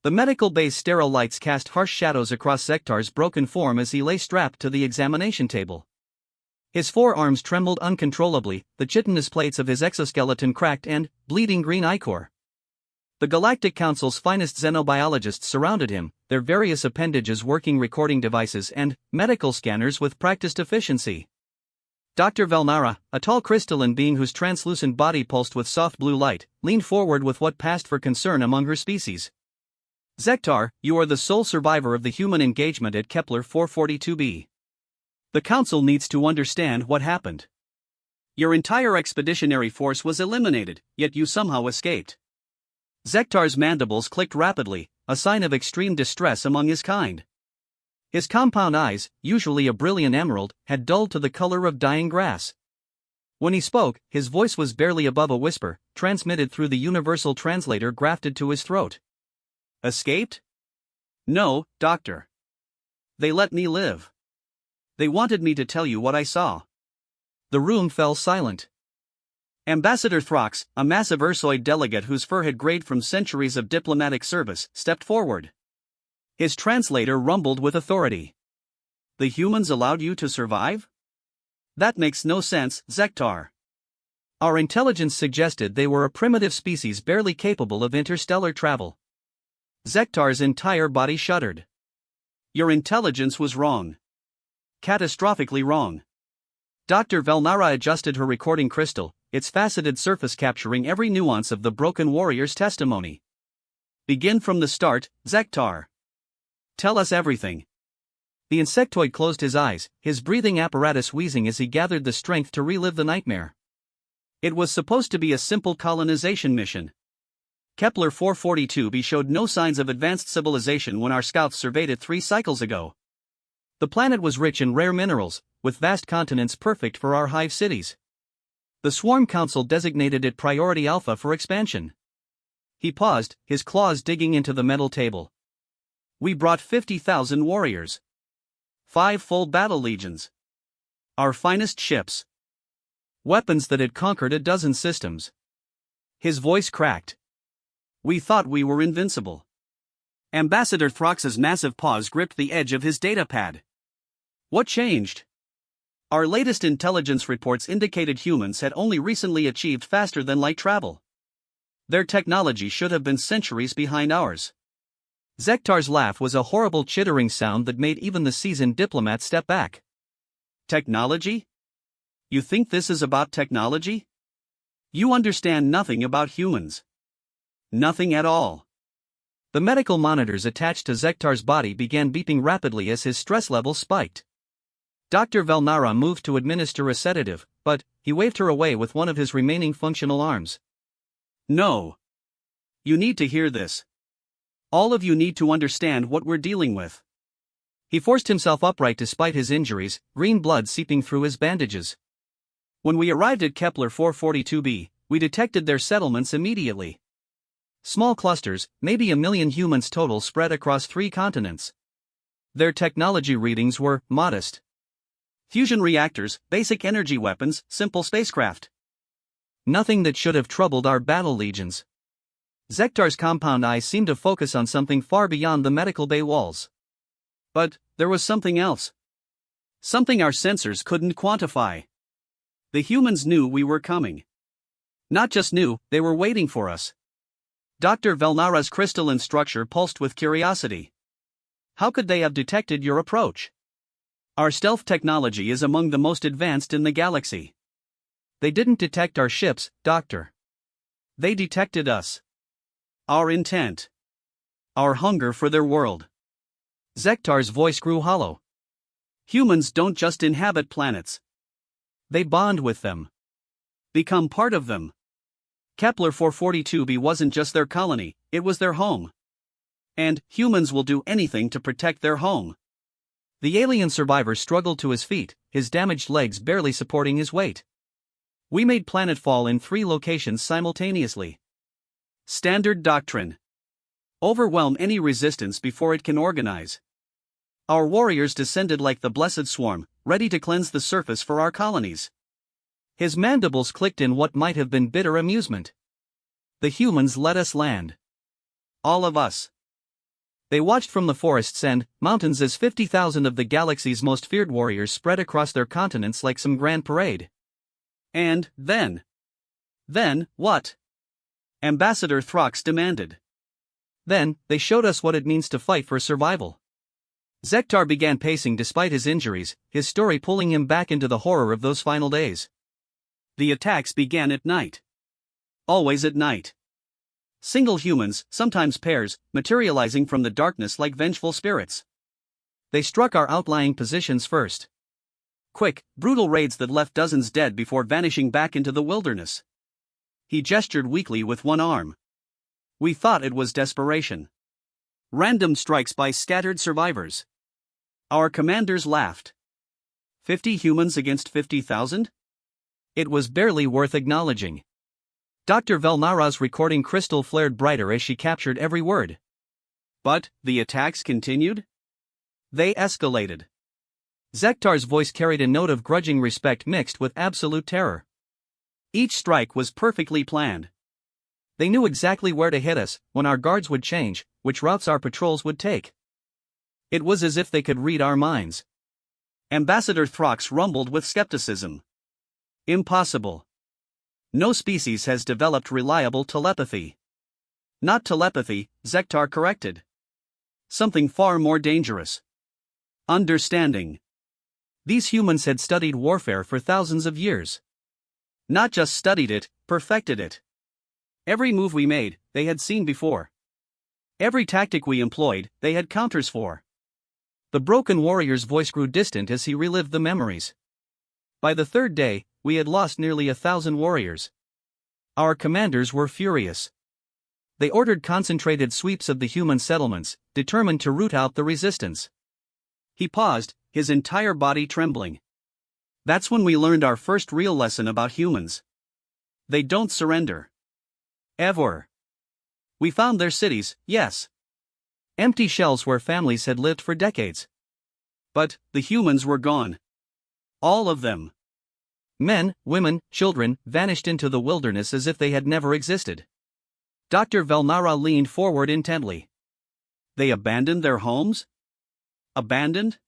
The medical bay's sterile lights cast harsh shadows across Zektar's broken form as he lay strapped to the examination table. His forearms trembled uncontrollably, the chitinous plates of his exoskeleton cracked and, bleeding green ichor. The Galactic Council's finest xenobiologists surrounded him, their various appendages working recording devices and medical scanners with practiced efficiency. Dr. Valnara, a tall crystalline being whose translucent body pulsed with soft blue light, leaned forward with what passed for concern among her species. Zektar, you are the sole survivor of the human engagement at Kepler 442b. The Council needs to understand what happened. Your entire expeditionary force was eliminated, yet you somehow escaped. Zektar's mandibles clicked rapidly, a sign of extreme distress among his kind. His compound eyes, usually a brilliant emerald, had dulled to the color of dying grass. When he spoke, his voice was barely above a whisper, transmitted through the universal translator grafted to his throat. Escaped? No, Doctor. They let me live. They wanted me to tell you what I saw. The room fell silent. Ambassador Throx, a massive Ursoid delegate whose fur had grayed from centuries of diplomatic service, stepped forward. His translator rumbled with authority. The humans allowed you to survive? That makes no sense, Zektar. Our intelligence suggested they were a primitive species barely capable of interstellar travel. Zektar's entire body shuddered. Your intelligence was wrong. Catastrophically wrong. Dr. Valnara adjusted her recording crystal, its faceted surface capturing every nuance of the broken warrior's testimony. Begin from the start, Zektar. Tell us everything. The insectoid closed his eyes, his breathing apparatus wheezing as he gathered the strength to relive the nightmare. It was supposed to be a simple colonization mission. Kepler 442b showed no signs of advanced civilization when our scouts surveyed it 3 cycles ago. The planet was rich in rare minerals, with vast continents perfect for our hive cities. The Swarm Council designated it Priority Alpha for expansion. He paused, his claws digging into the metal table. We brought 50,000 warriors. 5 full battle legions. Our finest ships. Weapons that had conquered a dozen systems. His voice cracked. We thought we were invincible. Ambassador Throx's massive paws gripped the edge of his datapad. What changed? Our latest intelligence reports indicated humans had only recently achieved faster-than-light travel. Their technology should have been centuries behind ours. Zektar's laugh was a horrible chittering sound that made even the seasoned diplomat step back. Technology? You think this is about technology? You understand nothing about humans. Nothing at all. The medical monitors attached to Zektar's body began beeping rapidly as his stress levels spiked. Dr. Valnara moved to administer a sedative, but he waved her away with one of his remaining functional arms. No. You need to hear this. All of you need to understand what we're dealing with. He forced himself upright despite his injuries, green blood seeping through his bandages. When we arrived at Kepler 442b, we detected their settlements immediately. Small clusters, maybe 1 million humans total spread across 3 continents. Their technology readings were modest. Fusion reactors, basic energy weapons, simple spacecraft. Nothing that should have troubled our battle legions. Zektar's compound eyes seemed to focus on something far beyond the medical bay walls. But there was something else. Something our sensors couldn't quantify. The humans knew we were coming. Not just knew, they were waiting for us. Dr. Valnara's crystalline structure pulsed with curiosity. How could they have detected your approach? Our stealth technology is among the most advanced in the galaxy. They didn't detect our ships, Doctor. They detected us. Our intent. Our hunger for their world. Zektar's voice grew hollow. Humans don't just inhabit planets. They bond with them. Become part of them. Kepler 442b wasn't just their colony, it was their home. And humans will do anything to protect their home. The alien survivor struggled to his feet, his damaged legs barely supporting his weight. We made planetfall in 3 locations simultaneously. Standard doctrine. Overwhelm any resistance before it can organize. Our warriors descended like the blessed swarm, ready to cleanse the surface for our colonies. His mandibles clicked in what might have been bitter amusement. The humans let us land. All of us. They watched from the forests and mountains as 50,000 of the galaxy's most feared warriors spread across their continents like some grand parade. And then? Then, what? Ambassador Throx demanded. Then, they showed us what it means to fight for survival. Zektar began pacing despite his injuries, his story pulling him back into the horror of those final days. The attacks began at night. Always at night. Single humans, sometimes pairs, materializing from the darkness like vengeful spirits. They struck our outlying positions first. Quick, brutal raids that left dozens dead before vanishing back into the wilderness. He gestured weakly with one arm. We thought it was desperation. Random strikes by scattered survivors. Our commanders laughed. 50 humans against 50,000? It was barely worth acknowledging. Dr. Velnara's recording crystal flared brighter as she captured every word. But the attacks continued? They escalated. Zektar's voice carried a note of grudging respect mixed with absolute terror. Each strike was perfectly planned. They knew exactly where to hit us, when our guards would change, which routes our patrols would take. It was as if they could read our minds. Ambassador Throx rumbled with skepticism. Impossible. No species has developed reliable telepathy. Not telepathy, Zektar corrected. Something far more dangerous. Understanding. These humans had studied warfare for thousands of years. Not just studied it, perfected it. Every move we made, they had seen before. Every tactic we employed, they had counters for. The broken warrior's voice grew distant as he relived the memories. By the third day, we had lost nearly 1,000 warriors. Our commanders were furious. They ordered concentrated sweeps of the human settlements, determined to root out the resistance. He paused, his entire body trembling. That's when we learned our first real lesson about humans. They don't surrender. Ever. We found their cities, yes. Empty shells where families had lived for decades. But the humans were gone. All of them. Men, women, children vanished into the wilderness as if they had never existed. Dr. Velnara leaned forward intently. They abandoned their homes? Abandoned?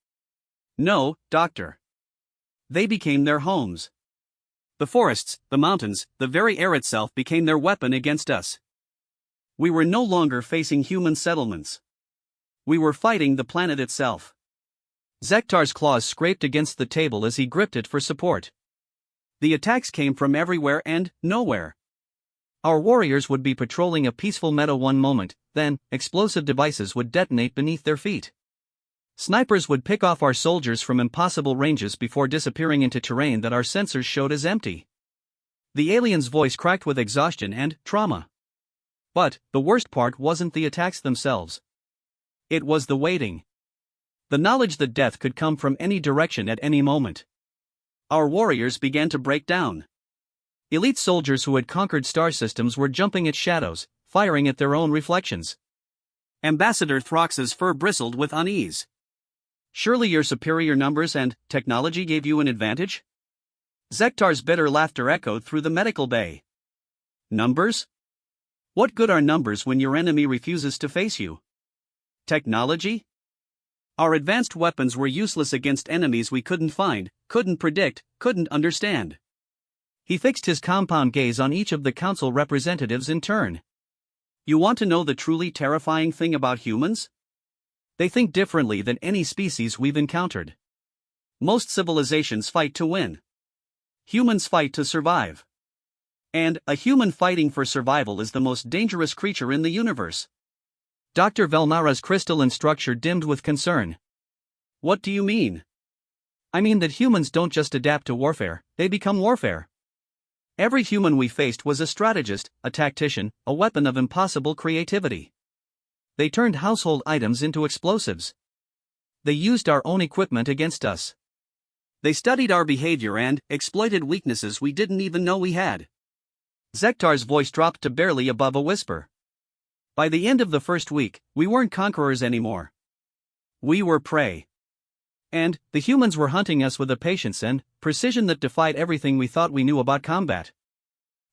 No, Doctor. They became their homes. The forests, the mountains, the very air itself became their weapon against us. We were no longer facing human settlements. We were fighting the planet itself. Zektar's claws scraped against the table as he gripped it for support. The attacks came from everywhere and nowhere. Our warriors would be patrolling a peaceful meadow one moment, then, explosive devices would detonate beneath their feet. Snipers would pick off our soldiers from impossible ranges before disappearing into terrain that our sensors showed as empty. The alien's voice cracked with exhaustion and trauma. But the worst part wasn't the attacks themselves. It was the waiting. The knowledge that death could come from any direction at any moment. Our warriors began to break down. Elite soldiers who had conquered star systems were jumping at shadows, firing at their own reflections. Ambassador Throx's fur bristled with unease. Surely your superior numbers and technology gave you an advantage? Zektar's bitter laughter echoed through the medical bay. Numbers? What good are numbers when your enemy refuses to face you? Technology? Our advanced weapons were useless against enemies we couldn't find, couldn't predict, couldn't understand. He fixed his compound gaze on each of the council representatives in turn. You want to know the truly terrifying thing about humans? They think differently than any species we've encountered. Most civilizations fight to win. Humans fight to survive. And a human fighting for survival is the most dangerous creature in the universe. Dr. Velnara's crystalline structure dimmed with concern. What do you mean? I mean that humans don't just adapt to warfare, they become warfare. Every human we faced was a strategist, a tactician, a weapon of impossible creativity. They turned household items into explosives. They used our own equipment against us. They studied our behavior and exploited weaknesses we didn't even know we had. Zektar's voice dropped to barely above a whisper. By the end of the first week, we weren't conquerors anymore. We were prey. And the humans were hunting us with a patience and precision that defied everything we thought we knew about combat.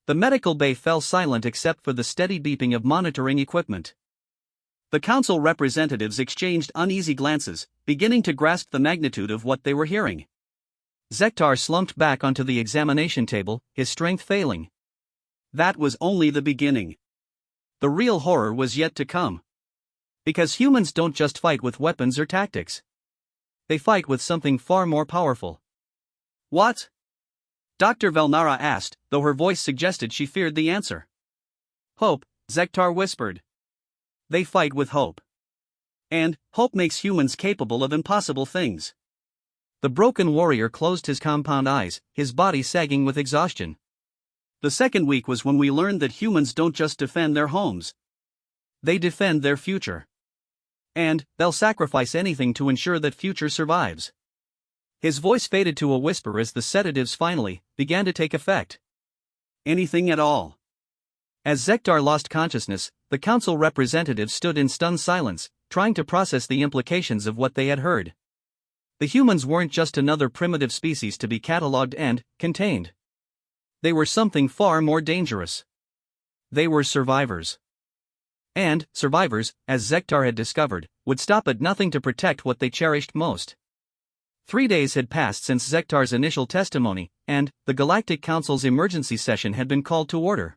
The medical bay fell silent except for the steady beeping of monitoring equipment. The council representatives exchanged uneasy glances, beginning to grasp the magnitude of what they were hearing. Zektar slumped back onto the examination table, his strength failing. That was only the beginning. The real horror was yet to come. Because humans don't just fight with weapons or tactics. They fight with something far more powerful. What? Dr. Velnara asked, though her voice suggested she feared the answer. Hope, Zektar whispered. They fight with hope. And hope makes humans capable of impossible things. The broken warrior closed his compound eyes, his body sagging with exhaustion. The second week was when we learned that humans don't just defend their homes. They defend their future. And they'll sacrifice anything to ensure that future survives. His voice faded to a whisper as the sedatives finally began to take effect. Anything at all. As Zektar lost consciousness, the council representatives stood in stunned silence, trying to process the implications of what they had heard. The humans weren't just another primitive species to be catalogued and contained. They were something far more dangerous. They were survivors. And survivors, as Zektar had discovered, would stop at nothing to protect what they cherished most. 3 days had passed since Zektar's initial testimony, and the Galactic Council's emergency session had been called to order.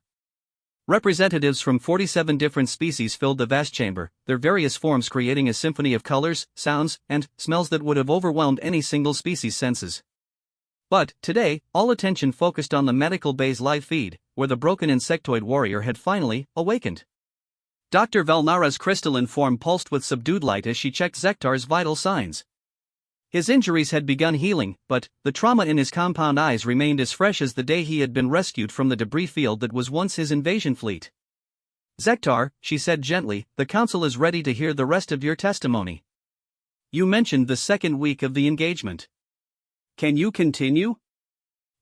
Representatives from 47 different species filled the vast chamber, their various forms creating a symphony of colors, sounds, and smells that would have overwhelmed any single species' senses. But, today, all attention focused on the medical bay's live feed, where the broken insectoid warrior had finally awakened. Dr. Velnara's crystalline form pulsed with subdued light as she checked Zektar's vital signs. His injuries had begun healing, but the trauma in his compound eyes remained as fresh as the day he had been rescued from the debris field that was once his invasion fleet. Zektar, she said gently, the council is ready to hear the rest of your testimony. You mentioned the second week of the engagement. Can you continue?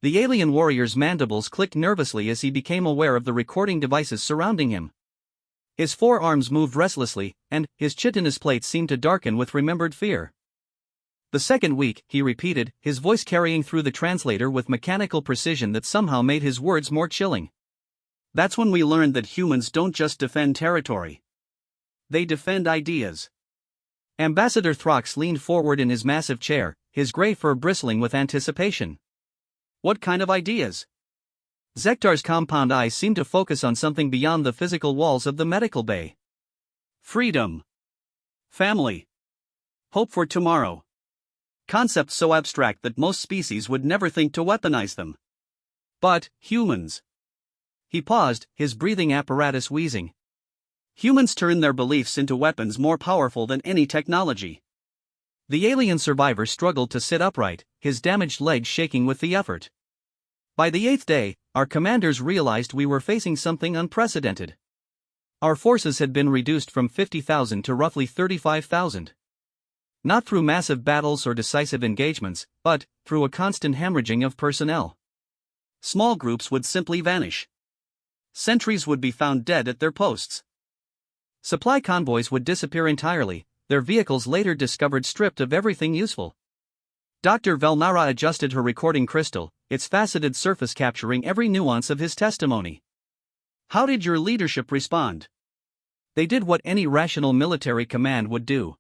The alien warrior's mandibles clicked nervously as he became aware of the recording devices surrounding him. His forearms moved restlessly, and his chitinous plates seemed to darken with remembered fear. The second week, he repeated, his voice carrying through the translator with mechanical precision that somehow made his words more chilling. That's when we learned that humans don't just defend territory. They defend ideas. Ambassador Throx leaned forward in his massive chair, his gray fur bristling with anticipation. What kind of ideas? Zektar's compound eyes seemed to focus on something beyond the physical walls of the medical bay. Freedom. Family. Hope for tomorrow. Concepts so abstract that most species would never think to weaponize them. But humans. He paused, his breathing apparatus wheezing. Humans turn their beliefs into weapons more powerful than any technology. The alien survivor struggled to sit upright, his damaged legs shaking with the effort. By the 8th day, our commanders realized we were facing something unprecedented. Our forces had been reduced from 50,000 to roughly 35,000. Not through massive battles or decisive engagements, but through a constant hemorrhaging of personnel. Small groups would simply vanish. Sentries would be found dead at their posts. Supply convoys would disappear entirely, their vehicles later discovered stripped of everything useful. Dr. Velnara adjusted her recording crystal, its faceted surface capturing every nuance of his testimony. How did your leadership respond? They did what any rational military command would do.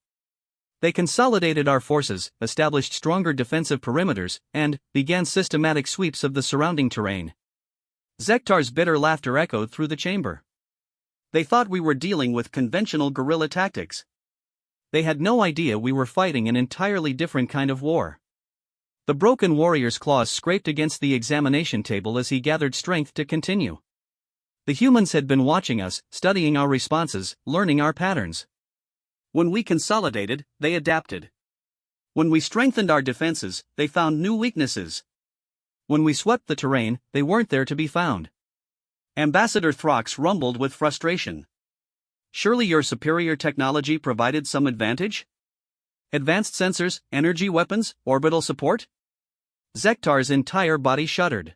They consolidated our forces, established stronger defensive perimeters, and began systematic sweeps of the surrounding terrain. Zektar's bitter laughter echoed through the chamber. They thought we were dealing with conventional guerrilla tactics. They had no idea we were fighting an entirely different kind of war. The broken warrior's claws scraped against the examination table as he gathered strength to continue. The humans had been watching us, studying our responses, learning our patterns. When we consolidated, they adapted. When we strengthened our defenses, they found new weaknesses. When we swept the terrain, they weren't there to be found. Ambassador Throx rumbled with frustration. Surely your superior technology provided some advantage? Advanced sensors, energy weapons, orbital support? Zektar's entire body shuddered.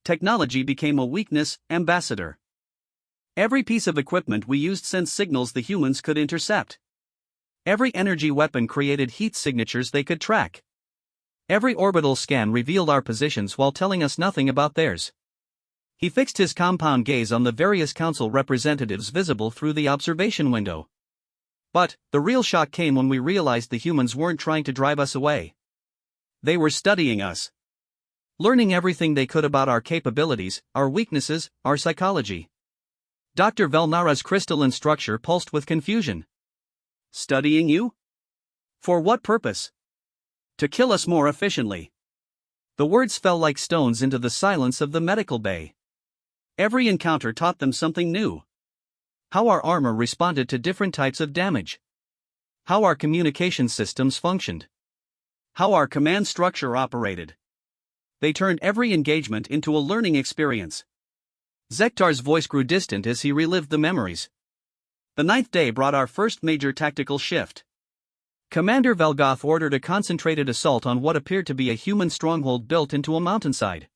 Technology became a weakness, Ambassador. Every piece of equipment we used sent signals the humans could intercept. Every energy weapon created heat signatures they could track. Every orbital scan revealed our positions while telling us nothing about theirs. He fixed his compound gaze on the various council representatives visible through the observation window. But the real shock came when we realized the humans weren't trying to drive us away. They were studying us. Learning everything they could about our capabilities, our weaknesses, our psychology. Dr. Velnara's crystalline structure pulsed with confusion. Studying you? For what purpose? To kill us more efficiently. The words fell like stones into the silence of the medical bay. Every encounter taught them something new. How our armor responded to different types of damage. How our communication systems functioned. How our command structure operated. They turned every engagement into a learning experience. Zektar's voice grew distant as he relived the memories. The 9th day brought our first major tactical shift. Commander Velgoth ordered a concentrated assault on what appeared to be a human stronghold built into a mountainside.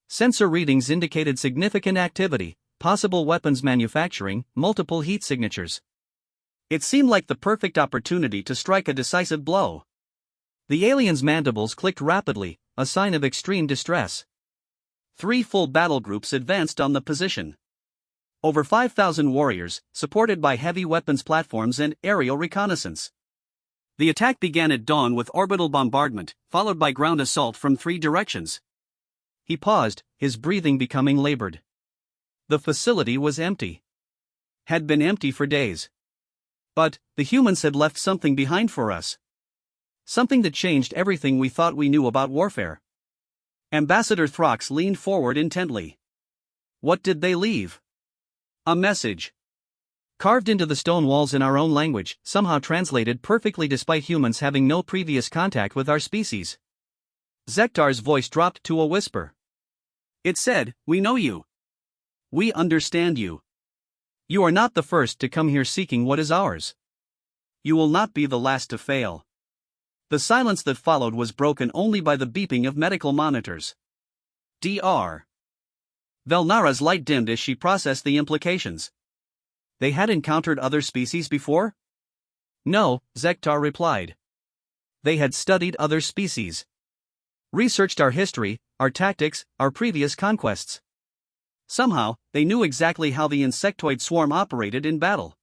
Sensor readings indicated significant activity, possible weapons manufacturing, multiple heat signatures. It seemed like the perfect opportunity to strike a decisive blow. The aliens' mandibles clicked rapidly, a sign of extreme distress. 3 full battle groups advanced on the position. Over 5,000 warriors, supported by heavy weapons platforms and aerial reconnaissance. The attack began at dawn with orbital bombardment, followed by ground assault from 3 directions. He paused, his breathing becoming labored. The facility was empty. Had been empty for days. But the humans had left something behind for us. Something that changed everything we thought we knew about warfare. Ambassador Throx leaned forward intently. What did they leave? A message. Carved into the stone walls in our own language, somehow translated perfectly despite humans having no previous contact with our species. Zektar's voice dropped to a whisper. It said, "We know you. We understand you. You are not the first to come here seeking what is ours. You will not be the last to fail." The silence that followed was broken only by the beeping of medical monitors. Dr. Velnara's light dimmed as she processed the implications. They had encountered other species before? No, Zektar replied. They had studied other species. Researched our history, our tactics, our previous conquests. Somehow, they knew exactly how the insectoid swarm operated in battle.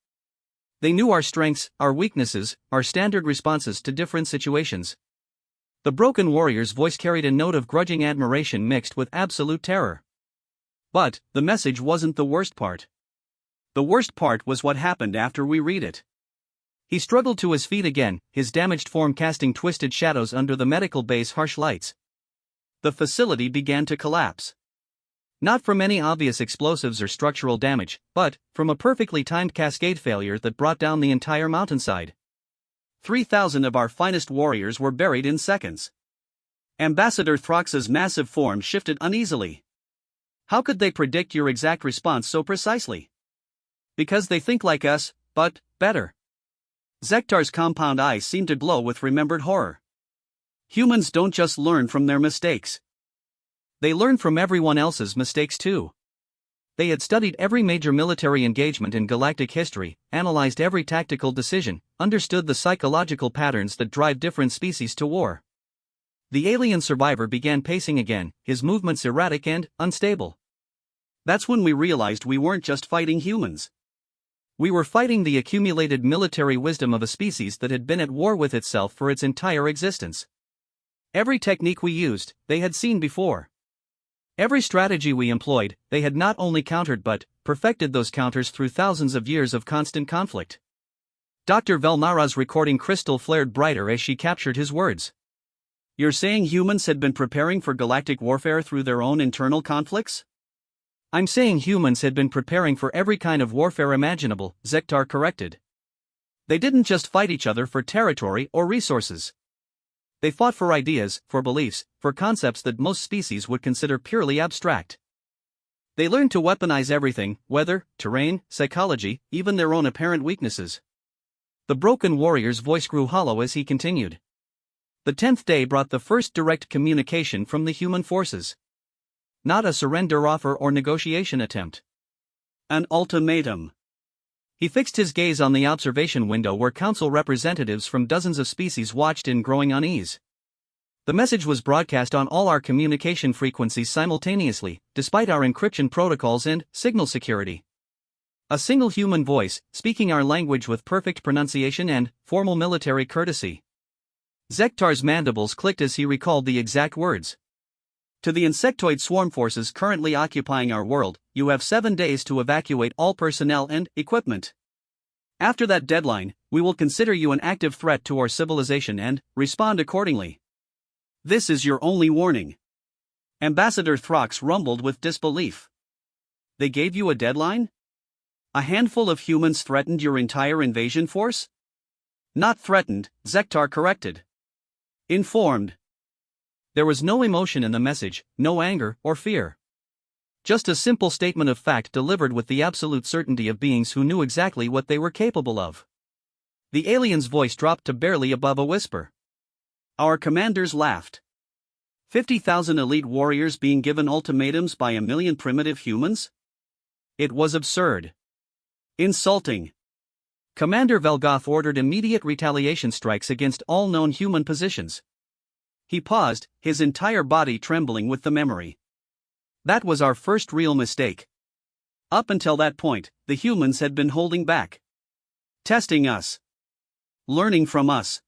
They knew our strengths, our weaknesses, our standard responses to different situations. The broken warrior's voice carried a note of grudging admiration mixed with absolute terror. But the message wasn't the worst part. The worst part was what happened after we read it. He struggled to his feet again, his damaged form casting twisted shadows under the medical bay's harsh lights. The facility began to collapse. Not from any obvious explosives or structural damage, but from a perfectly timed cascade failure that brought down the entire mountainside. 3,000 of our finest warriors were buried in seconds. Ambassador Throx's massive form shifted uneasily. How could they predict your exact response so precisely? Because they think like us, but better. Zektar's compound eyes seemed to glow with remembered horror. Humans don't just learn from their mistakes. They learn from everyone else's mistakes too. They had studied every major military engagement in galactic history, analyzed every tactical decision, understood the psychological patterns that drive different species to war. The alien survivor began pacing again, his movements erratic and unstable. That's when we realized we weren't just fighting humans. We were fighting the accumulated military wisdom of a species that had been at war with itself for its entire existence. Every technique we used, they had seen before. Every strategy we employed, they had not only countered but perfected those counters through thousands of years of constant conflict. Dr. Velnara's recording crystal flared brighter as she captured his words. You're saying humans had been preparing for galactic warfare through their own internal conflicts? I'm saying humans had been preparing for every kind of warfare imaginable, Zektar corrected. They didn't just fight each other for territory or resources. They fought for ideas, for beliefs, for concepts that most species would consider purely abstract. They learned to weaponize everything, weather, terrain, psychology, even their own apparent weaknesses. The broken warrior's voice grew hollow as he continued. The 10th day brought the first direct communication from the human forces. Not a surrender offer or negotiation attempt. An ultimatum. He fixed his gaze on the observation window where council representatives from dozens of species watched in growing unease. The message was broadcast on all our communication frequencies simultaneously, despite our encryption protocols and signal security. A single human voice, speaking our language with perfect pronunciation and formal military courtesy. Zektar's mandibles clicked as he recalled the exact words. To the insectoid swarm forces currently occupying our world, you have 7 days to evacuate all personnel and equipment. After that deadline, we will consider you an active threat to our civilization and respond accordingly. This is your only warning. Ambassador Throx rumbled with disbelief. They gave you a deadline? A handful of humans threatened your entire invasion force? Not threatened, Zektar corrected. Informed. There was no emotion in the message, no anger or fear. Just a simple statement of fact delivered with the absolute certainty of beings who knew exactly what they were capable of. The alien's voice dropped to barely above a whisper. Our commanders laughed. 50,000 elite warriors being given ultimatums by a million primitive humans? It was absurd. Insulting. Commander Velgoth ordered immediate retaliation strikes against all known human positions. He paused, his entire body trembling with the memory. That was our first real mistake. Up until that point, the humans had been holding back. Testing us. Learning from us.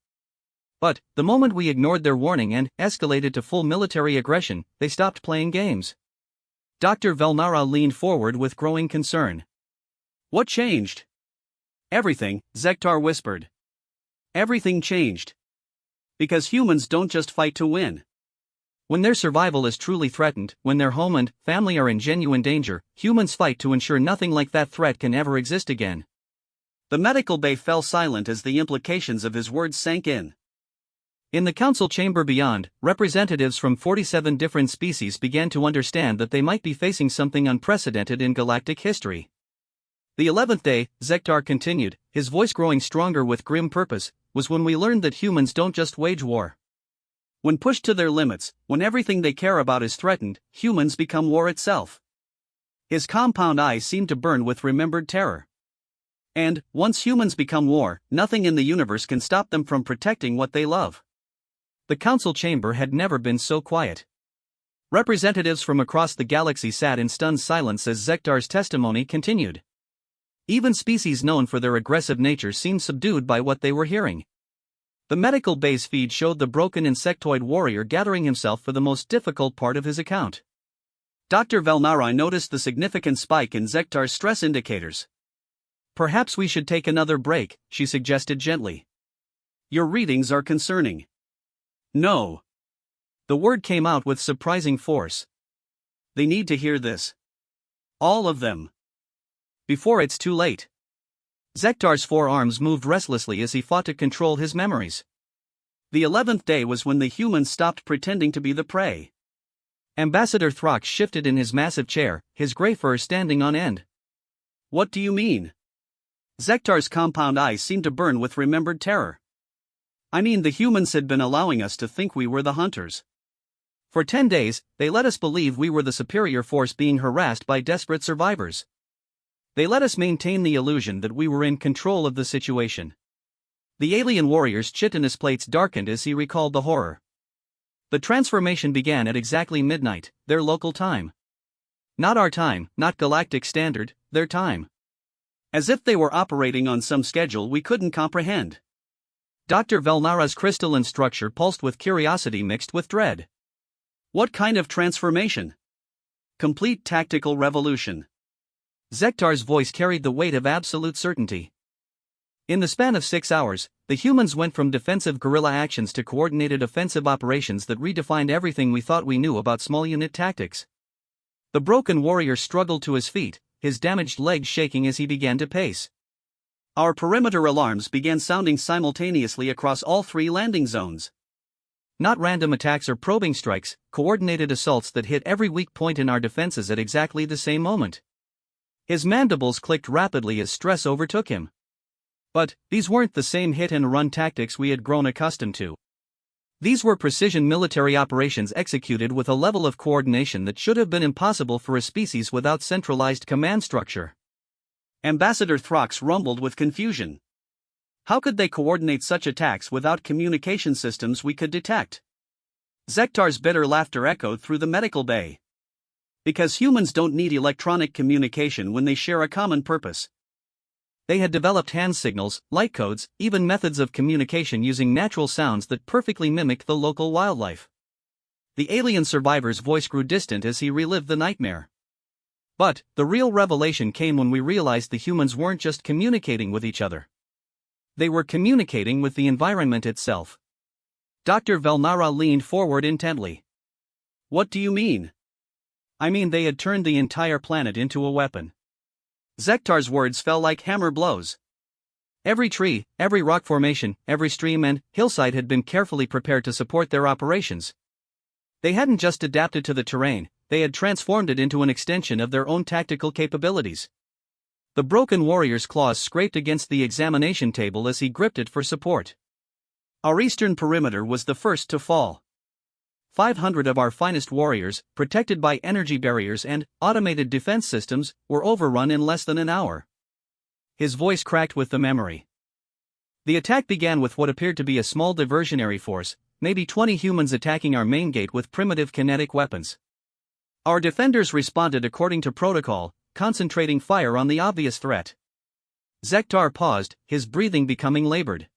But, the moment we ignored their warning and escalated to full military aggression, they stopped playing games. Dr. Velnara leaned forward with growing concern. What changed? Everything, Zektar whispered. Everything changed. Because humans don't just fight to win. When their survival is truly threatened, when their home and family are in genuine danger, humans fight to ensure nothing like that threat can ever exist again. The medical bay fell silent as the implications of his words sank in. In the council chamber beyond, representatives from 47 different species began to understand that they might be facing something unprecedented in galactic history. The 11th day, Zektar continued, his voice growing stronger with grim purpose, was when we learned that humans don't just wage war. When pushed to their limits, when everything they care about is threatened, humans become war itself. His compound eyes seemed to burn with remembered terror. And, once humans become war, nothing in the universe can stop them from protecting what they love. The council chamber had never been so quiet. Representatives from across the galaxy sat in stunned silence as Zektar's testimony continued. Even species known for their aggressive nature seemed subdued by what they were hearing. The medical base feed showed the broken insectoid warrior gathering himself for the most difficult part of his account. Dr. Velnara noticed the significant spike in Zektar's stress indicators. Perhaps we should take another break, she suggested gently. Your readings are concerning. No. The word came out with surprising force. They need to hear this. All of them. Before it's too late. Zektar's forearms moved restlessly as he fought to control his memories. The 11th day was when the humans stopped pretending to be the prey. Ambassador Throx shifted in his massive chair, his gray fur standing on end. What do you mean? Zektar's compound eyes seemed to burn with remembered terror. I mean, the humans had been allowing us to think we were the hunters. For 10 days, they let us believe we were the superior force being harassed by desperate survivors. They let us maintain the illusion that we were in control of the situation. The alien warrior's chitinous plates darkened as he recalled the horror. The transformation began at exactly midnight, their local time. Not our time, not galactic standard, their time. As if they were operating on some schedule we couldn't comprehend. Dr. Velnara's crystalline structure pulsed with curiosity mixed with dread. What kind of transformation? Complete tactical revolution. Zektar's voice carried the weight of absolute certainty. In the span of 6 hours, the humans went from defensive guerrilla actions to coordinated offensive operations that redefined everything we thought we knew about small unit tactics. The broken warrior struggled to his feet, his damaged legs shaking as he began to pace. Our perimeter alarms began sounding simultaneously across all 3 landing zones. Not random attacks or probing strikes, coordinated assaults that hit every weak point in our defenses at exactly the same moment. His mandibles clicked rapidly as stress overtook him. But, these weren't the same hit-and-run tactics we had grown accustomed to. These were precision military operations executed with a level of coordination that should have been impossible for a species without centralized command structure. Ambassador Throx rumbled with confusion. How could they coordinate such attacks without communication systems we could detect? Zektar's bitter laughter echoed through the medical bay. Because humans don't need electronic communication when they share a common purpose, They had developed hand signals, light codes, even methods of communication using natural sounds that perfectly mimic the local wildlife. The alien survivor's voice grew distant as he relived the nightmare. But the real revelation came when we realized the humans weren't just communicating with each other. They were communicating with the environment itself. Dr. Velnara leaned forward intently. What do you mean? I mean, they had turned the entire planet into a weapon. Zektar's words fell like hammer blows. Every tree, every rock formation, every stream and hillside had been carefully prepared to support their operations. They hadn't just adapted to the terrain, they had transformed it into an extension of their own tactical capabilities. The broken warrior's claws scraped against the examination table as he gripped it for support. Our eastern perimeter was the first to fall. 500 of our finest warriors, protected by energy barriers and automated defense systems, were overrun in less than an hour. His voice cracked with the memory. The attack began with what appeared to be a small diversionary force, maybe 20 humans attacking our main gate with primitive kinetic weapons. Our defenders responded according to protocol, concentrating fire on the obvious threat. Zektar paused, his breathing becoming labored.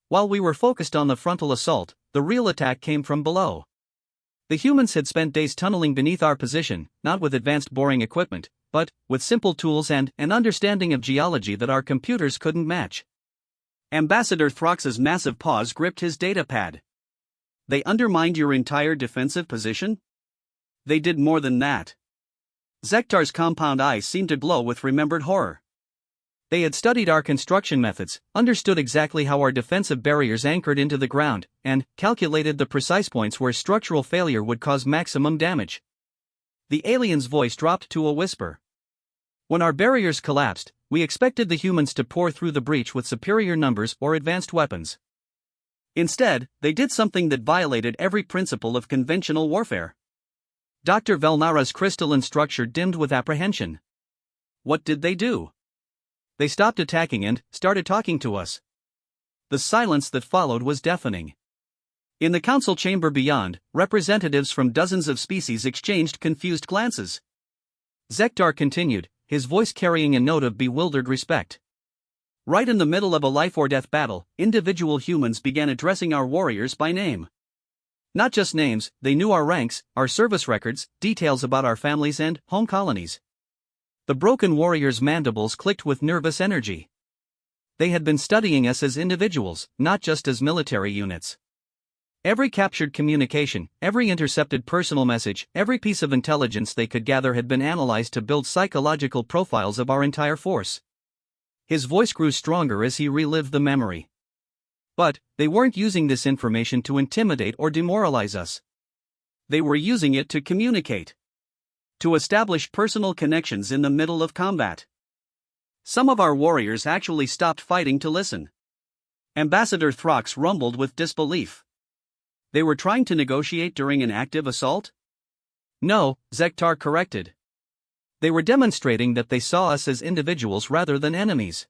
While we were focused on the frontal assault, the real attack came from below. The humans had spent days tunneling beneath our position, not with advanced boring equipment, but with simple tools and an understanding of geology that our computers couldn't match. Ambassador Throx's massive paws gripped his data pad. They undermined your entire defensive position? They did more than that. Zektar's compound eyes seemed to glow with remembered horror. They had studied our construction methods, understood exactly how our defensive barriers anchored into the ground, and calculated the precise points where structural failure would cause maximum damage. The alien's voice dropped to a whisper. When our barriers collapsed, we expected the humans to pour through the breach with superior numbers or advanced weapons. Instead, they did something that violated every principle of conventional warfare. Dr. Velnara's crystalline structure dimmed with apprehension. What did they do? They stopped attacking and started talking to us. The silence that followed was deafening. In the council chamber beyond, representatives from dozens of species exchanged confused glances. Zektar continued, his voice carrying a note of bewildered respect. Right in the middle of a life-or-death battle, individual humans began addressing our warriors by name. Not just names, they knew our ranks, our service records, details about our families and home colonies. The broken warrior's mandibles clicked with nervous energy. They had been studying us as individuals, not just as military units. Every captured communication, every intercepted personal message, every piece of intelligence they could gather had been analyzed to build psychological profiles of our entire force. His voice grew stronger as he relived the memory. But they weren't using this information to intimidate or demoralize us. They were using it to communicate. To establish personal connections in the middle of combat. Some of our warriors actually stopped fighting to listen. Ambassador Throx rumbled with disbelief. They were trying to negotiate during an active assault? No, Zektar corrected. They were demonstrating that they saw us as individuals rather than enemies.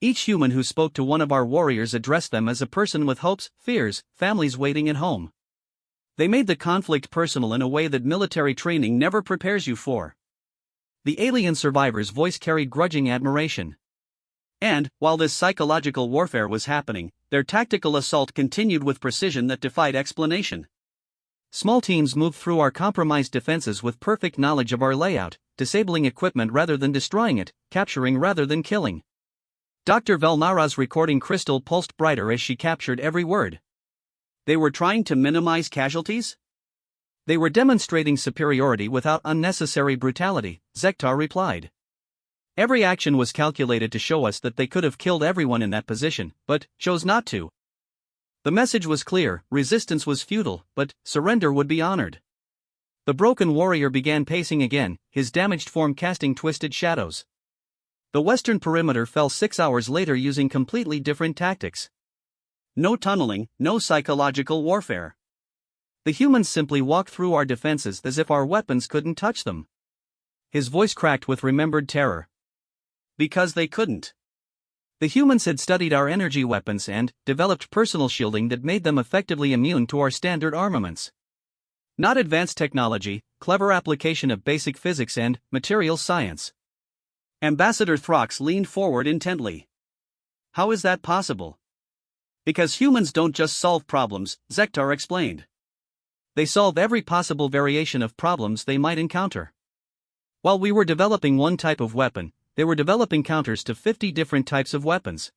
Each human who spoke to one of our warriors addressed them as a person with hopes, fears, families waiting at home. They made the conflict personal in a way that military training never prepares you for. The alien survivor's voice carried grudging admiration. And, while this psychological warfare was happening, their tactical assault continued with precision that defied explanation. Small teams moved through our compromised defenses with perfect knowledge of our layout, disabling equipment rather than destroying it, capturing rather than killing. Dr. Velnara's recording crystal pulsed brighter as she captured every word. They were trying to minimize casualties? They were demonstrating superiority without unnecessary brutality, Zektar replied. Every action was calculated to show us that they could have killed everyone in that position, but chose not to. The message was clear, resistance was futile, but surrender would be honored. The broken warrior began pacing again, his damaged form casting twisted shadows. The western perimeter fell 6 hours later using completely different tactics. No tunneling, no psychological warfare. The humans simply walked through our defenses as if our weapons couldn't touch them. His voice cracked with remembered terror. Because they couldn't. The humans had studied our energy weapons and developed personal shielding that made them effectively immune to our standard armaments. Not advanced technology, clever application of basic physics and materials science. Ambassador Throx leaned forward intently. How is that possible? Because humans don't just solve problems, Zektar explained. They solve every possible variation of problems they might encounter. While we were developing one type of weapon, they were developing counters to 50 different types of weapons.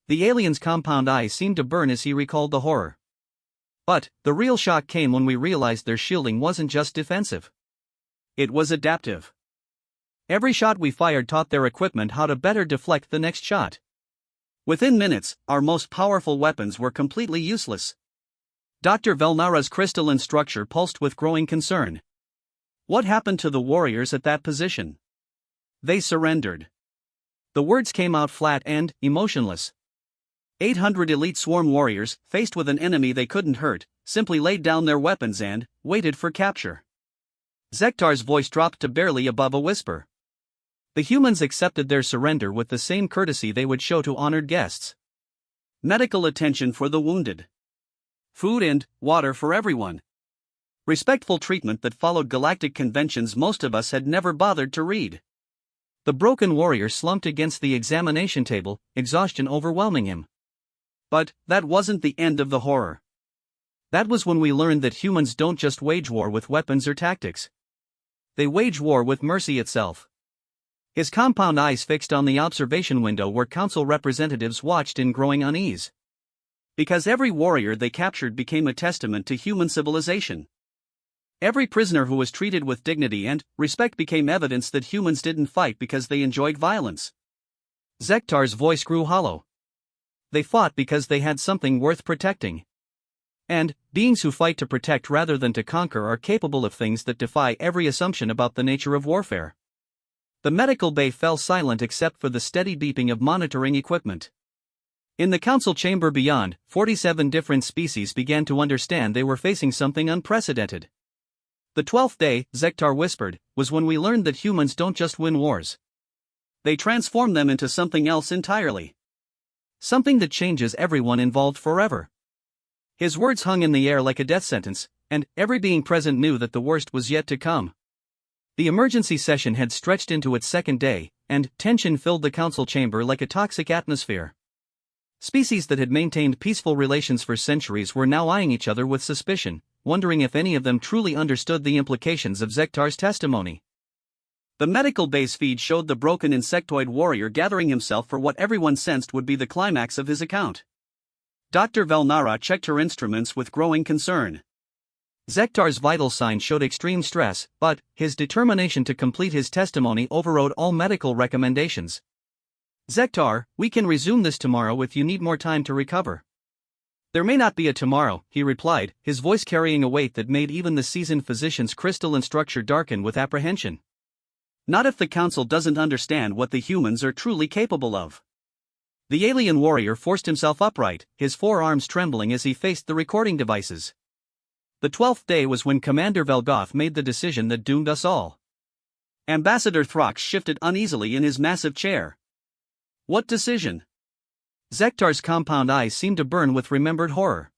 The alien's compound eyes seemed to burn as he recalled the horror. But the real shock came when we realized their shielding wasn't just defensive. It was adaptive. Every shot we fired taught their equipment how to better deflect the next shot. Within minutes, our most powerful weapons were completely useless. Dr. Velnara's crystalline structure pulsed with growing concern. What happened to the warriors at that position? They surrendered. The words came out flat and emotionless. 800 elite swarm warriors, faced with an enemy they couldn't hurt, simply laid down their weapons and waited for capture. Zektar's voice dropped to barely above a whisper. The humans accepted their surrender with the same courtesy they would show to honored guests. Medical attention for the wounded. Food and water for everyone. Respectful treatment that followed galactic conventions most of us had never bothered to read. The broken warrior slumped against the examination table, exhaustion overwhelming him. But that wasn't the end of the horror. That was when we learned that humans don't just wage war with weapons or tactics. They wage war with mercy itself. His compound eyes fixed on the observation window where council representatives watched in growing unease. Because every warrior they captured became a testament to human civilization. Every prisoner who was treated with dignity and respect became evidence that humans didn't fight because they enjoyed violence. Zektar's voice grew hollow. They fought because they had something worth protecting. And beings who fight to protect rather than to conquer are capable of things that defy every assumption about the nature of warfare. The medical bay fell silent except for the steady beeping of monitoring equipment. In the council chamber beyond, 47 different species began to understand they were facing something unprecedented. The 12th day, Zektar whispered, was when we learned that humans don't just win wars. They transform them into something else entirely. Something that changes everyone involved forever. His words hung in the air like a death sentence, and every being present knew that the worst was yet to come. The emergency session had stretched into its second day, and tension filled the council chamber like a toxic atmosphere. Species that had maintained peaceful relations for centuries were now eyeing each other with suspicion, wondering if any of them truly understood the implications of Zektar's testimony. The medical base feed showed the broken insectoid warrior gathering himself for what everyone sensed would be the climax of his account. Dr. Velnara checked her instruments with growing concern. Zektar's vital signs showed extreme stress, but his determination to complete his testimony overrode all medical recommendations. Zektar, we can resume this tomorrow if you need more time to recover. There may not be a tomorrow, he replied, his voice carrying a weight that made even the seasoned physician's crystalline structure darken with apprehension. Not if the council doesn't understand what the humans are truly capable of. The alien warrior forced himself upright, his forearms trembling as he faced the recording devices. The 12th day was when Commander Velgoth made the decision that doomed us all. Ambassador Throx shifted uneasily in his massive chair. What decision? Zektar's compound eyes seemed to burn with remembered horror.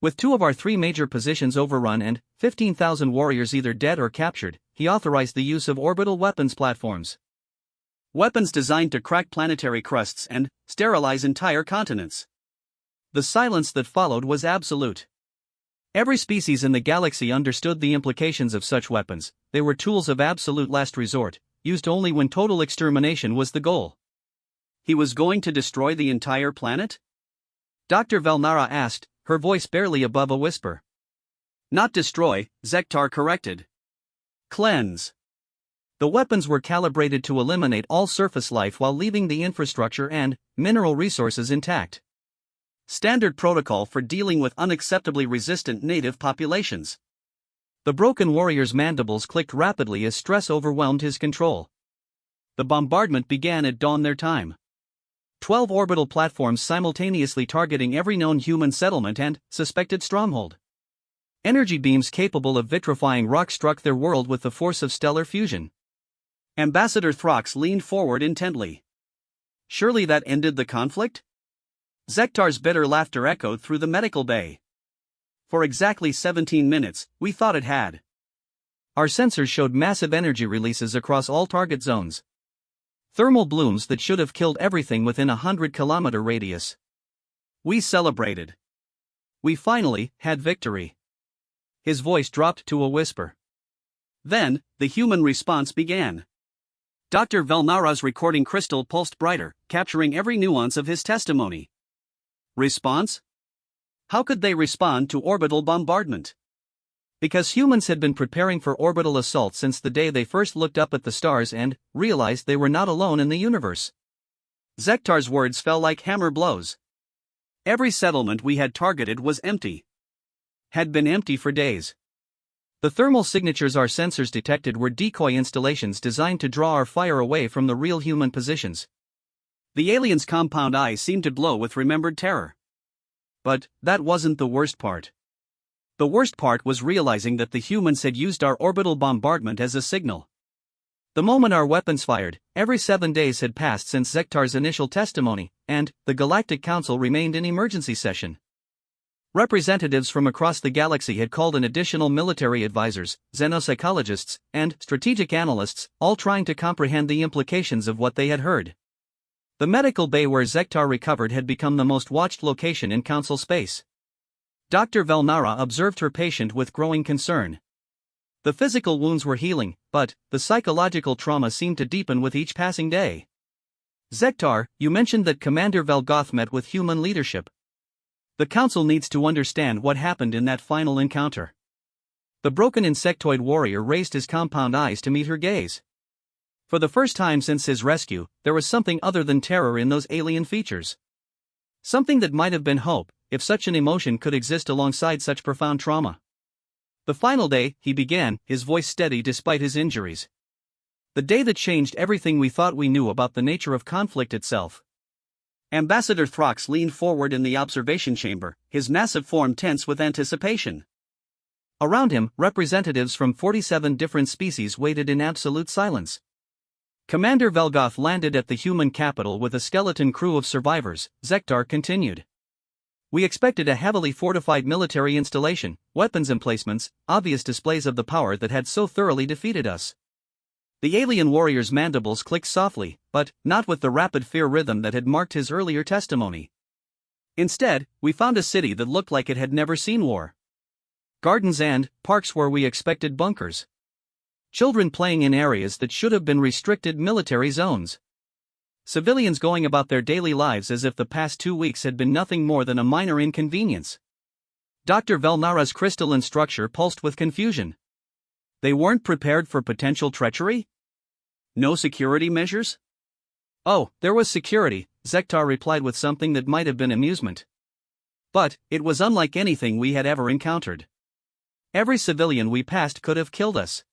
With 2 of our 3 major positions overrun and 15,000 warriors either dead or captured, he authorized the use of orbital weapons platforms. Weapons designed to crack planetary crusts and sterilize entire continents. The silence that followed was absolute. Every species in the galaxy understood the implications of such weapons. They were tools of absolute last resort, used only when total extermination was the goal. He was going to destroy the entire planet? Dr. Velnara asked, her voice barely above a whisper. Not destroy, Zektar corrected. Cleanse. The weapons were calibrated to eliminate all surface life while leaving the infrastructure and mineral resources intact. Standard protocol for dealing with unacceptably resistant native populations. The broken warrior's mandibles clicked rapidly as stress overwhelmed his control. The bombardment began at dawn their time. 12 orbital platforms simultaneously targeting every known human settlement and suspected stronghold. Energy beams capable of vitrifying rock struck their world with the force of stellar fusion. Ambassador Throx leaned forward intently. Surely that ended the conflict? Zektar's bitter laughter echoed through the medical bay. For exactly 17 minutes, we thought it had. Our sensors showed massive energy releases across all target zones. Thermal blooms that should have killed everything within a 100-kilometer radius. We celebrated. We finally had victory. His voice dropped to a whisper. Then, the human response began. Dr. Velnara's recording crystal pulsed brighter, capturing every nuance of his testimony. Response? How could they respond to orbital bombardment? Because humans had been preparing for orbital assault since the day they first looked up at the stars and realized they were not alone in the universe. Zektar's words fell like hammer blows. Every settlement we had targeted was empty. Had been empty for days. The thermal signatures our sensors detected were decoy installations designed to draw our fire away from the real human positions. The aliens' compound eyes seemed to glow with remembered terror. But that wasn't the worst part. The worst part was realizing that the humans had used our orbital bombardment as a signal. The moment our weapons fired, every 7 days had passed since Zektar's initial testimony, and the Galactic Council remained in emergency session. Representatives from across the galaxy had called in additional military advisors, xenopsychologists, and strategic analysts, all trying to comprehend the implications of what they had heard. The medical bay where Zektar recovered had become the most watched location in Council space. Dr. Velnara observed her patient with growing concern. The physical wounds were healing, but the psychological trauma seemed to deepen with each passing day. Zektar, you mentioned that Commander Velgoth met with human leadership. The Council needs to understand what happened in that final encounter. The broken insectoid warrior raised his compound eyes to meet her gaze. For the first time since his rescue, there was something other than terror in those alien features. Something that might have been hope, if such an emotion could exist alongside such profound trauma. The final day, he began, his voice steady despite his injuries. The day that changed everything we thought we knew about the nature of conflict itself. Ambassador Throx leaned forward in the observation chamber, his massive form tense with anticipation. Around him, representatives from 47 different species waited in absolute silence. Commander Velgoth landed at the human capital with a skeleton crew of survivors, Zektar continued. We expected a heavily fortified military installation, weapons emplacements, obvious displays of the power that had so thoroughly defeated us. The alien warrior's mandibles clicked softly, but not with the rapid fear rhythm that had marked his earlier testimony. Instead, we found a city that looked like it had never seen war. Gardens and parks where we expected bunkers. Children playing in areas that should have been restricted military zones. Civilians going about their daily lives as if the past 2 weeks had been nothing more than a minor inconvenience. Dr. Velnara's crystalline structure pulsed with confusion. They weren't prepared for potential treachery? No security measures? Oh, there was security, Zektar replied with something that might have been amusement. But it was unlike anything we had ever encountered. Every civilian we passed could have killed us.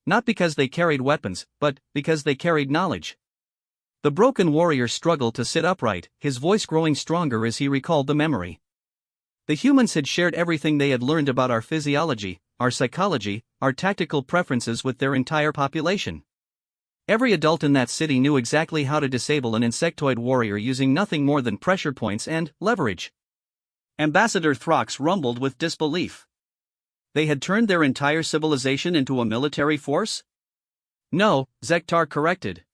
Not because they carried weapons, but because they carried knowledge. The broken warrior struggled to sit upright, his voice growing stronger as he recalled the memory. The humans had shared everything they had learned about our physiology, our psychology, our tactical preferences with their entire population. Every adult in that city knew exactly how to disable an insectoid warrior using nothing more than pressure points and leverage. Ambassador Throx rumbled with disbelief. They had turned their entire civilization into a military force? No, Zektar corrected.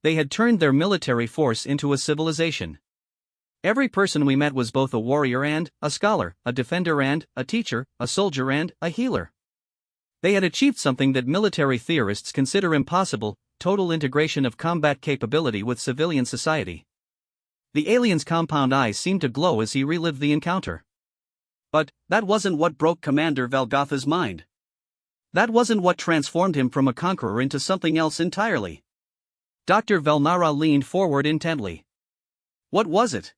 They had turned their military force into a civilization. Every person we met was both a warrior and a scholar, a defender and a teacher, a soldier and a healer. They had achieved something that military theorists consider impossible: total integration of combat capability with civilian society. The alien's compound eyes seemed to glow as he relived the encounter. But that wasn't what broke Commander Velgotha's mind. That wasn't what transformed him from a conqueror into something else entirely. Dr. Velnara leaned forward intently. What was it?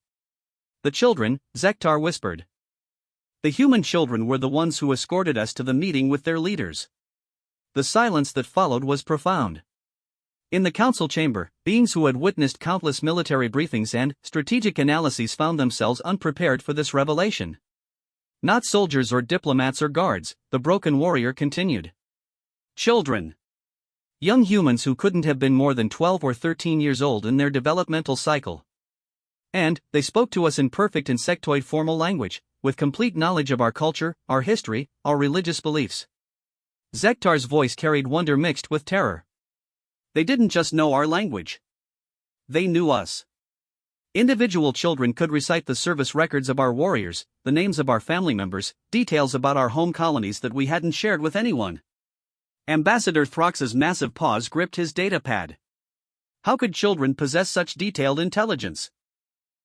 The children, Zektar whispered. The human children were the ones who escorted us to the meeting with their leaders. The silence that followed was profound. In the council chamber, beings who had witnessed countless military briefings and strategic analyses found themselves unprepared for this revelation. Not soldiers or diplomats or guards, the broken warrior continued. Children. Young humans who couldn't have been more than 12 or 13 years old in their developmental cycle. And they spoke to us in perfect insectoid formal language, with complete knowledge of our culture, our history, our religious beliefs. Zektar's voice carried wonder mixed with terror. They didn't just know our language. They knew us. Individual children could recite the service records of our warriors, the names of our family members, details about our home colonies that we hadn't shared with anyone. Ambassador Throx's massive paws gripped his data pad. How could children possess such detailed intelligence?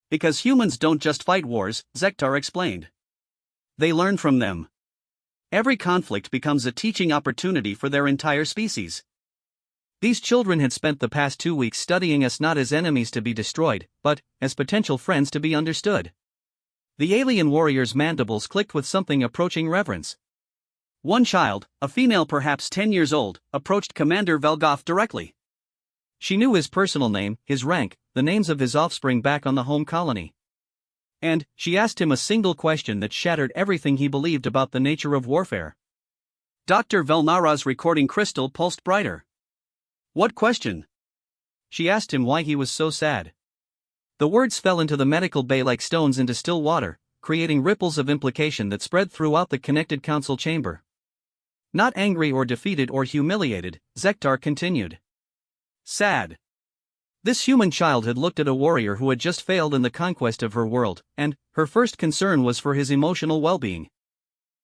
Because humans don't just fight wars, Zektar explained. They learn from them. Every conflict becomes a teaching opportunity for their entire species. These children had spent the past 2 weeks studying us not as enemies to be destroyed, but as potential friends to be understood. The alien warrior's mandibles clicked with something approaching reverence. One child, a female perhaps 10 years old, approached Commander Velgoth directly. She knew his personal name, his rank, the names of his offspring back on the home colony. And she asked him a single question that shattered everything he believed about the nature of warfare. Dr. Velnara's recording crystal pulsed brighter. What question? She asked him why he was so sad. The words fell into the medical bay like stones into still water, creating ripples of implication that spread throughout the connected council chamber. Not angry or defeated or humiliated, Zektar continued. Sad. This human child had looked at a warrior who had just failed in the conquest of her world, and her first concern was for his emotional well-being.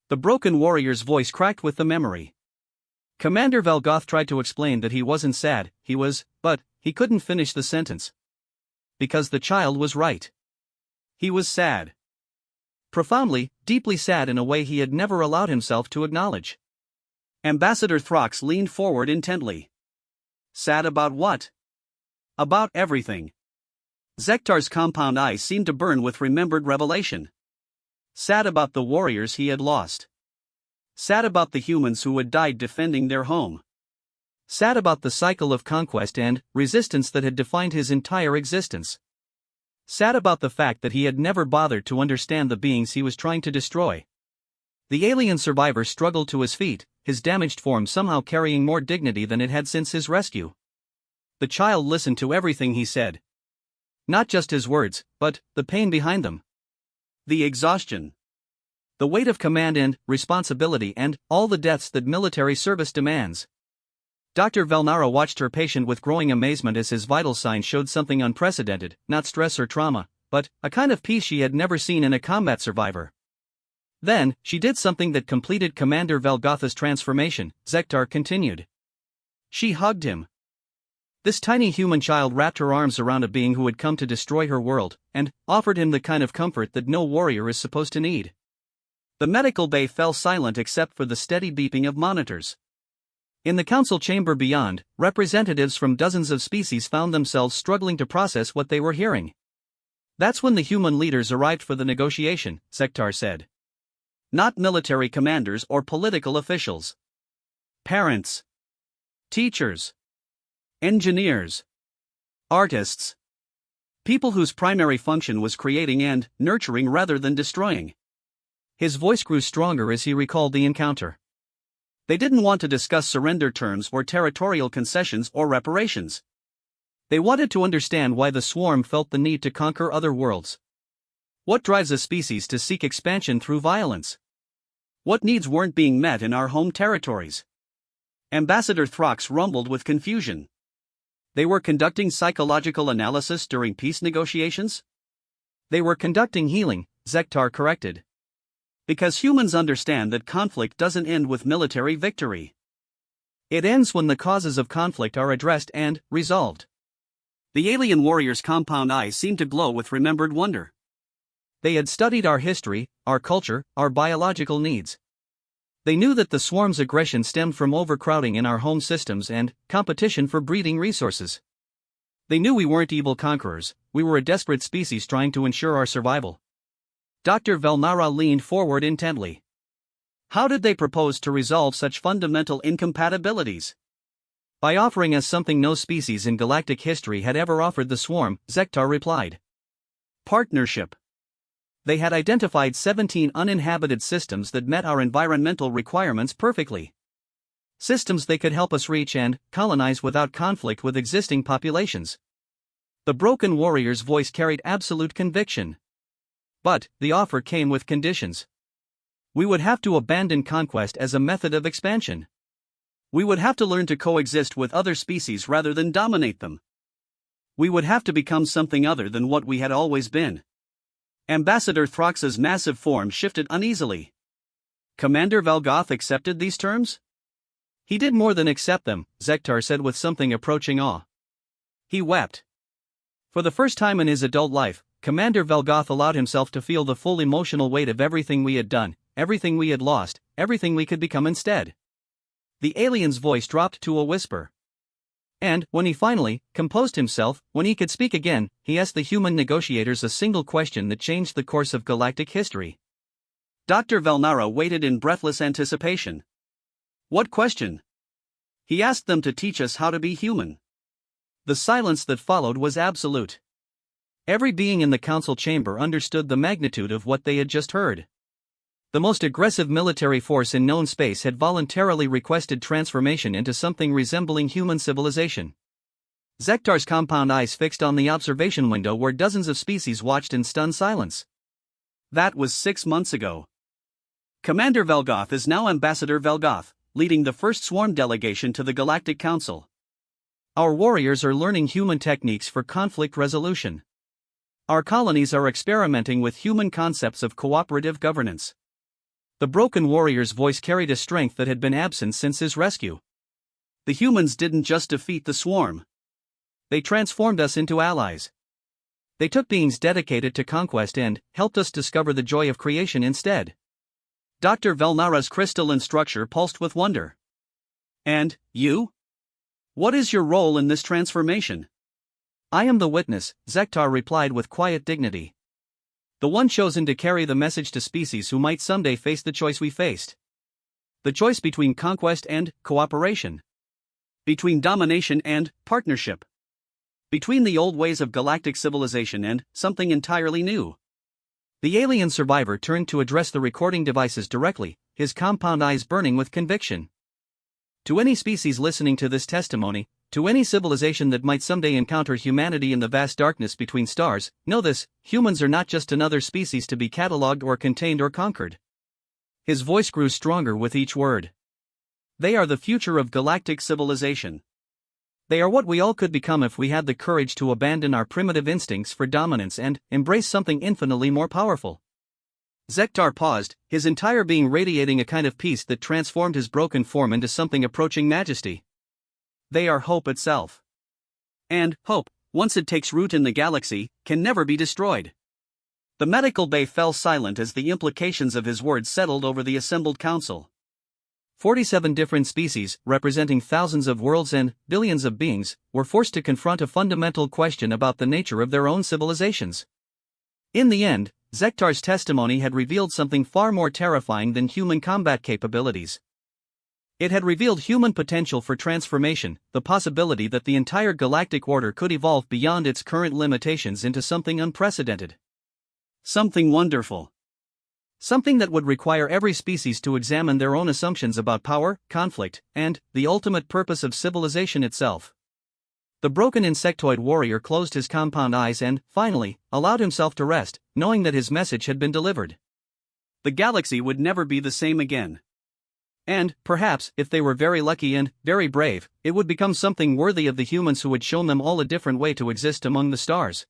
The broken warrior's voice cracked with the memory. Commander Velgoth tried to explain that he wasn't sad, but he couldn't finish the sentence. Because the child was right. He was sad. Profoundly, deeply sad in a way he had never allowed himself to acknowledge. Ambassador Throx leaned forward intently. Sad about what? About everything. Zektar's compound eyes seemed to burn with remembered revelation. Sad about the warriors he had lost. Sad about the humans who had died defending their home. Sad about the cycle of conquest and resistance that had defined his entire existence. Sad about the fact that he had never bothered to understand the beings he was trying to destroy. The alien survivor struggled to his feet, his damaged form somehow carrying more dignity than it had since his rescue. The child listened to everything he said. Not just his words, but the pain behind them. The exhaustion. The weight of command and responsibility and all the deaths that military service demands. Dr. Velnara watched her patient with growing amazement as his vital signs showed something unprecedented, not stress or trauma, but a kind of peace she had never seen in a combat survivor. Then, she did something that completed Commander Velgoth's transformation, Zektar continued. She hugged him. This tiny human child wrapped her arms around a being who had come to destroy her world, and offered him the kind of comfort that no warrior is supposed to need. The medical bay fell silent except for the steady beeping of monitors. In the council chamber beyond, representatives from dozens of species found themselves struggling to process what they were hearing. That's when the human leaders arrived for the negotiation, Zektar said. Not military commanders or political officials. Parents. Teachers. Engineers. Artists. People whose primary function was creating and nurturing rather than destroying. His voice grew stronger as he recalled the encounter. They didn't want to discuss surrender terms or territorial concessions or reparations. They wanted to understand why the swarm felt the need to conquer other worlds. What drives a species to seek expansion through violence? What needs weren't being met in our home territories? Ambassador Throx rumbled with confusion. They were conducting psychological analysis during peace negotiations? They were conducting healing, Zektar corrected. Because humans understand that conflict doesn't end with military victory. It ends when the causes of conflict are addressed and resolved. The alien warrior's compound eyes seemed to glow with remembered wonder. They had studied our history, our culture, our biological needs. They knew that the swarm's aggression stemmed from overcrowding in our home systems and competition for breeding resources. They knew we weren't evil conquerors, we were a desperate species trying to ensure our survival. Dr. Velnara leaned forward intently. How did they propose to resolve such fundamental incompatibilities? By offering us something no species in galactic history had ever offered the swarm, Zektar replied. Partnership. They had identified 17 uninhabited systems that met our environmental requirements perfectly. Systems they could help us reach and colonize without conflict with existing populations. The broken warrior's voice carried absolute conviction. But the offer came with conditions. We would have to abandon conquest as a method of expansion. We would have to learn to coexist with other species rather than dominate them. We would have to become something other than what we had always been. Ambassador Throx's massive form shifted uneasily. Commander Velgoth accepted these terms? He did more than accept them, Zektar said with something approaching awe. He wept. For the first time in his adult life, Commander Velgoth allowed himself to feel the full emotional weight of everything we had done, everything we had lost, everything we could become instead. The alien's voice dropped to a whisper. And, when he finally composed himself, when he could speak again, he asked the human negotiators a single question that changed the course of galactic history. Dr. Velnara waited in breathless anticipation. What question? He asked them to teach us how to be human. The silence that followed was absolute. Every being in the council chamber understood the magnitude of what they had just heard. The most aggressive military force in known space had voluntarily requested transformation into something resembling human civilization. Zektar's compound eyes fixed on the observation window where dozens of species watched in stunned silence. That was 6 months ago. Commander Velgoth is now Ambassador Velgoth, leading the first swarm delegation to the Galactic Council. Our warriors are learning human techniques for conflict resolution. Our colonies are experimenting with human concepts of cooperative governance. The broken warrior's voice carried a strength that had been absent since his rescue. The humans didn't just defeat the swarm. They transformed us into allies. They took beings dedicated to conquest and helped us discover the joy of creation instead. Dr. Velnara's crystalline structure pulsed with wonder. And, you? What is your role in this transformation? I am the witness, Zektar replied with quiet dignity. The one chosen to carry the message to species who might someday face the choice we faced. The choice between conquest and cooperation. Between domination and partnership. Between the old ways of galactic civilization and something entirely new. The alien survivor turned to address the recording devices directly, his compound eyes burning with conviction. To any species listening to this testimony, to any civilization that might someday encounter humanity in the vast darkness between stars, know this: humans are not just another species to be catalogued or contained or conquered. His voice grew stronger with each word. They are the future of galactic civilization. They are what we all could become if we had the courage to abandon our primitive instincts for dominance and embrace something infinitely more powerful. Zektar paused, his entire being radiating a kind of peace that transformed his broken form into something approaching majesty. They are hope itself. And hope, once it takes root in the galaxy, can never be destroyed. The medical bay fell silent as the implications of his words settled over the assembled council. 47 different species, representing thousands of worlds and billions of beings, were forced to confront a fundamental question about the nature of their own civilizations. In the end, Zektar's testimony had revealed something far more terrifying than human combat capabilities. It had revealed human potential for transformation, the possibility that the entire galactic order could evolve beyond its current limitations into something unprecedented. Something wonderful. Something that would require every species to examine their own assumptions about power, conflict, and the ultimate purpose of civilization itself. The broken insectoid warrior closed his compound eyes and, finally, allowed himself to rest, knowing that his message had been delivered. The galaxy would never be the same again. And, perhaps, if they were very lucky and very brave, it would become something worthy of the humans who had shown them all a different way to exist among the stars.